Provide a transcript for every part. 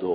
2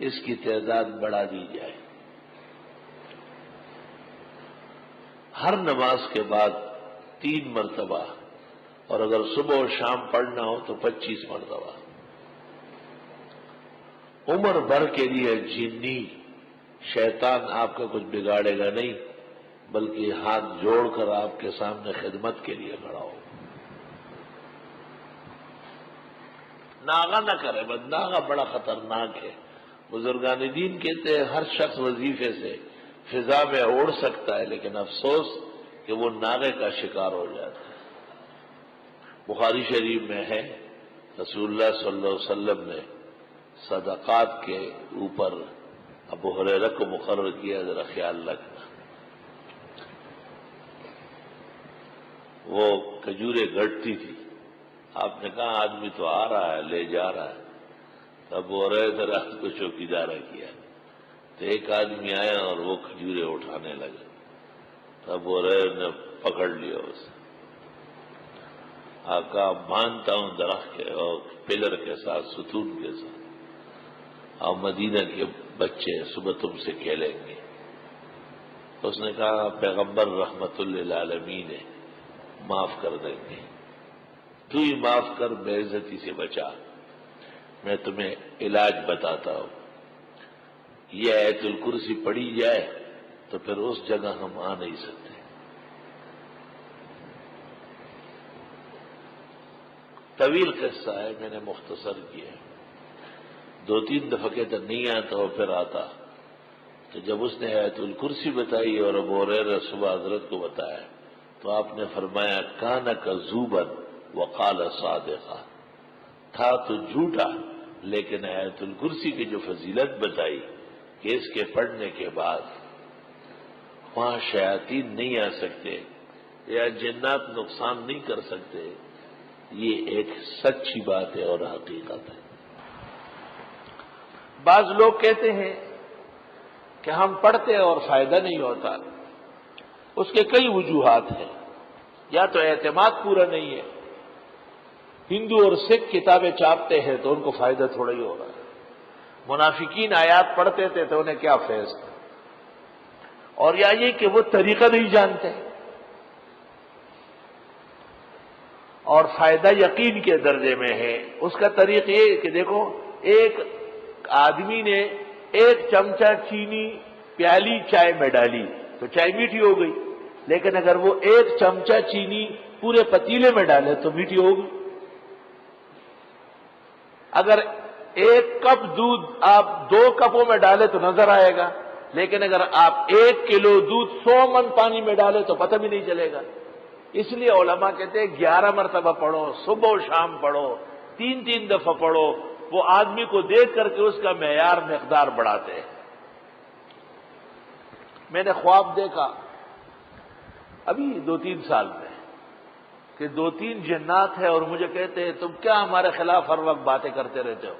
اس کی تعداد بڑھا دی جائے. ہر نماز کے بعد 3 مرتبہ، اور اگر صبح اور شام پڑھنا ہو تو 25 مرتبہ. عمر بھر کے لیے جنی شیطان آپ کا کچھ بگاڑے گا نہیں، بلکہ ہاتھ جوڑ کر آپ کے سامنے خدمت کے لیے کھڑا ہو. ناغہ نہ کرے، بس ناغہ بڑا خطرناک ہے. بزرگان دین کہتے ہیں ہر شخص وظیفے سے فضا میں اڑ سکتا ہے، لیکن افسوس کہ وہ ناغے کا شکار ہو جاتا ہے. بخاری شریف میں ہے رسول اللہ صلی اللہ علیہ وسلم نے صدقات کے اوپر ابو ہریرہ کو مقرر کیا، ذرا خیال رکھنا. وہ کھجوریں گھٹتی تھی، آپ نے کہا آدمی تو آ رہا ہے، لے جا رہا ہے. ابو ہریرہ رات کو چوکیدارا کیا تو ایک آدمی آیا اور وہ کھجوریں اٹھانے لگا. تو ابو ہریرہ نے پکڑ لیا اسے. آقا مانتا ہوں درخت کے اور پلر کے ساتھ، ستون کے ساتھ، اور مدینہ کے بچے صبح تم سے کھیلیں گے. اس نے کہا پیغمبر رحمت للعالمین ہے، معاف کر دیں گے. تو ہی معاف کر، بے عزتی سے بچا. میں تمہیں علاج بتاتا ہوں، یہ آیت الکرسی پڑھی جائے تو پھر اس جگہ ہم آ نہیں سکتے. طویل قصہ ہے، میں نے مختصر کیا. 2-3 دفعہ کہتا نہیں آتا اور پھر آتا. تو جب اس نے آیت الکرسی بتائی اور ابو ہریرہ صبح حضرت کو بتایا تو آپ نے فرمایا کان کذوبا وقال صادقا، تھا تو جھوٹا لیکن آیت الکرسی کی جو فضیلت بتائی کہ اس کے پڑھنے کے بعد وہاں شیاطین نہیں آ سکتے یا جنات نقصان نہیں کر سکتے، یہ ایک سچی بات ہے اور حقیقت ہے. بعض لوگ کہتے ہیں کہ ہم پڑھتے اور فائدہ نہیں ہوتا. اس کے کئی وجوہات ہیں. یا تو اعتماد پورا نہیں ہے. ہندو اور سکھ کتابیں چھاپتے ہیں تو ان کو فائدہ تھوڑا ہی ہو رہا ہے. منافقین آیات پڑھتے تھے تو انہیں کیا فیض تھا. اور یا یہ کہ وہ طریقہ نہیں جانتے. اور فائدہ یقین کے درجے میں ہے. اس کا طریقہ یہ کہ دیکھو، ایک آدمی نے 1 چمچہ چینی پیالی چائے میں ڈالی تو چائے میٹھی ہو گئی. لیکن اگر وہ 1 چمچہ چینی پورے پتیلے میں ڈالے تو میٹھی ہوگی. اگر 1 کپ دودھ آپ 2 کپوں میں ڈالے تو نظر آئے گا، لیکن اگر آپ 1 کلو دودھ 100 من پانی میں ڈالے تو پتہ بھی نہیں چلے گا. اس لیے علماء کہتے ہیں 11 مرتبہ پڑھو، صبح و شام پڑھو، 3 دفعہ پڑھو. وہ آدمی کو دیکھ کر کے اس کا معیار مقدار بڑھاتے ہیں. میں نے خواب دیکھا ابھی 2-3 سال میں کہ 2-3 جنات ہیں اور مجھے کہتے ہیں تم کیا ہمارے خلاف ہر وقت باتیں کرتے رہتے ہو،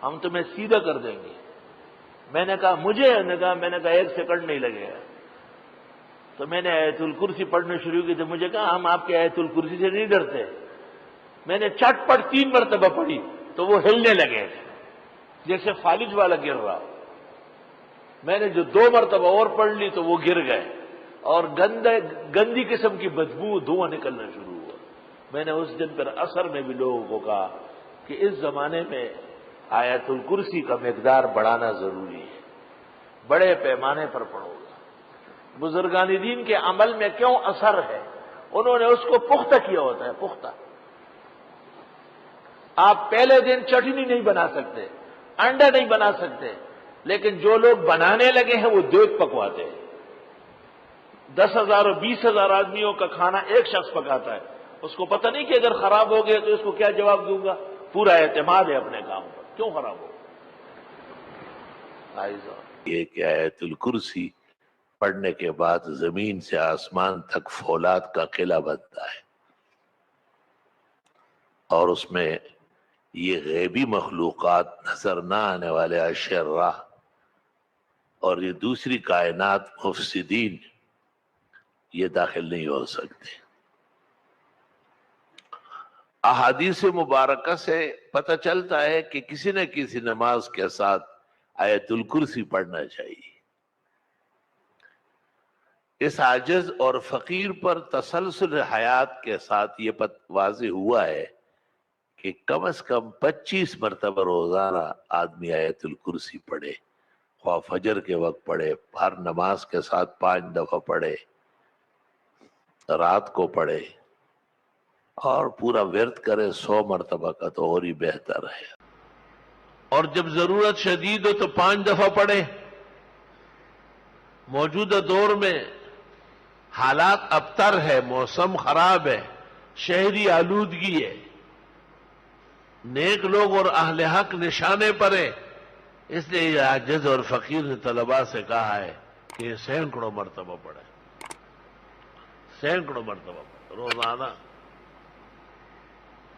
ہم تمہیں سیدھا کر دیں گے. میں نے کہا میں نے کہا 1 سیکنڈ نہیں لگے گا. تو میں نے آیت الکرسی پڑھنا شروع کی تو مجھے کہا ہم آپ کے آیت الکرسی سے نہیں ڈرتے. میں نے چٹ پٹ 3 مرتبہ پڑھی تو وہ ہلنے لگے جیسے فالج والا گر رہا. میں نے جو 2 مرتبہ اور پڑھ لی تو وہ گر گئے اور گندی قسم کی بدبو دھواں نکلنا شروع ہوا. میں نے اس دن پر اثر میں بھی لوگوں کو کہا کہ اس زمانے میں آیت الکرسی کا مقدار بڑھانا ضروری ہے، بڑے پیمانے پر پڑھو گا. بزرگان دین کے عمل میں کیوں اثر ہے؟ انہوں نے اس کو پختہ کیا ہوتا ہے. پختہ آپ پہلے دن چٹنی نہیں بنا سکتے، انڈا نہیں بنا سکتے، لیکن جو لوگ بنانے لگے ہیں وہ دیگ پکواتے ہیں. 10,000 اور 20,000 آدمیوں کا کھانا ایک شخص پکاتا ہے. اس کو پتہ نہیں کہ اگر خراب ہو گیا تو اس کو کیا جواب دوں گا. پورا اعتماد ہے اپنے کام پر، کیوں خراب ہو. یہ کہ آیت الکرسی پڑھنے کے بعد زمین سے آسمان تک فولاد کا قلعہ بنتا ہے، اور اس میں یہ غیبی مخلوقات، نظر نہ آنے والے اشرار اور یہ دوسری کائنات مفسدین یہ داخل نہیں ہو سکتے. احادیث مبارکہ سے پتہ چلتا ہے کہ کسی نہ کسی نماز کے ساتھ آیت الکرسی پڑھنا چاہیے۔ اس عاجز اور فقیر پر تسلسل حیات کے ساتھ یہ واضح ہوا ہے کہ کم از کم 25 مرتبہ روزانہ آدمی آیت الکرسی پڑھے، خواہ فجر کے وقت پڑھے، ہر نماز کے ساتھ 5 دفعہ پڑھے، رات کو پڑھے، اور پورا ورد کرے 100 مرتبہ کا تو اور ہی بہتر ہے۔ اور جب ضرورت شدید ہو تو 5 دفعہ پڑھے۔ موجودہ دور میں حالات ابتر ہے، موسم خراب ہے، شہری آلودگی ہے، نیک لوگ اور اہل حق نشانے پر ہیں، اس لیے یہ عاجز اور فقیر نے طلباء سے کہا ہے کہ یہ سینکڑوں مرتبہ پڑھے، سینکڑوں مرتبہ پڑھے روزانہ۔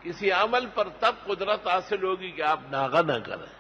کسی عمل پر تب قدرت حاصل ہوگی کہ آپ ناغہ نہ کریں۔